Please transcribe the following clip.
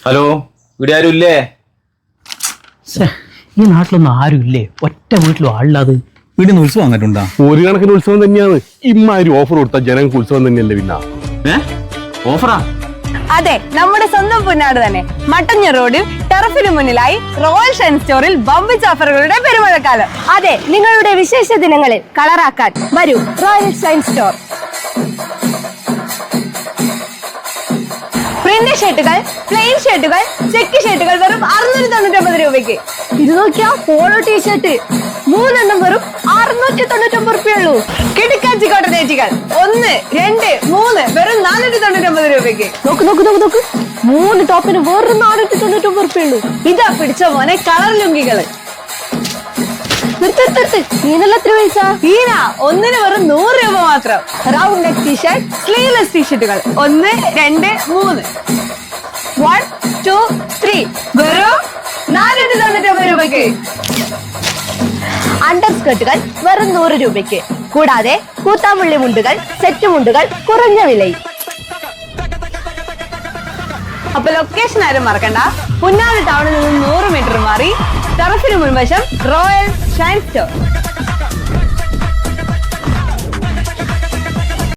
Hello, ഇവിടെ ആരും ഇല്ലേ? ഈ നാട്ടിലൊന്നും ആരും ഇല്ലേ? ഒറ്റ വീട്ടിലും ആളില്ലാതെ. വീടിന് ഉത്സവം വന്നിട്ടുണ്ടാ? ഒരു കണക്കിന് ഉത്സവം തന്നെയാണ്. ഇമ്മാതിരി ഓഫർ കൊടുത്താൽ ജനങ്ങൾക്ക് ഉത്സവം തന്നെയല്ലേ പിന്നെ. ഓഫറാ? അതെ, നമ്മുടെ സ്വന്തം പുന്നാട് തന്നെ. മട്ടഞ്ഞ റോഡിൽ ടെറഫിന് മുന്നിലായി റോയൽ ഷൈൻ സ്റ്റോറിൽ ബമ്പിച്ച് ഓഫറുകളുടെ പെരുമഴക്കാലം. അതെ, നിങ്ങളുടെ വിശേഷ ദിനങ്ങളിൽ കളറാക്കാൻ വരൂ റോയൽ ഷൈൻ സ്റ്റോർ. പ്രിന്റ് ഷർട്ടുകൾ, പ്ലെയിൻ ഷർട്ടുകൾ, ചെക്ക് ഷർട്ടുകൾ വെറും 699 രൂപയ്ക്ക്. ഇത് നോക്കിയാ പോളോ ടീഷർട്ട് 3 വെറും 699 രൂപയുള്ളൂ. കിടക്കാച്ചി കോട്ടൺ ചേച്ചികൾ 1, 2, 3 വെറും 499 രൂപയ്ക്ക്. നോക്ക് നോക്ക് നോക്ക് നോക്ക്, 3 ടോപ്പിന് വെറും 499 രൂപയുള്ളൂ. ഇതാ പിടിച്ച മോനെ കളർ ലുങ്കികള്. നീനല്ല എത്ര പൈസ? ഈന 1 വെറും 100 രൂപ മാത്രം. റൗണ്ട് നെക്ക് ടീഷർട്ട്, സ്ലീവ്ലെസ് ടീഷർട്ടുകൾ 1, 2, 3 1, 2, 3 വെറും 499 രൂപയ്ക്ക്. അണ്ടർ സ്കർട്ടുകൾ വെറും 100 രൂപയ്ക്ക്. കൂടാതെ കൂത്താമുള്ളി മുണ്ടുകൾ, സെറ്റ് മുണ്ടുകൾ കുറഞ്ഞ വിലയിൽ. അപ്പൊ ലൊക്കേഷൻ ആരും മറക്കണ്ട. പുന്നാട് ടൗണിൽ നിന്ന് 100 മീറ്റർ മാറി ടെറഫിന് മുൻവശം റോയൽ ഷൈൻ സ്റ്റോർ.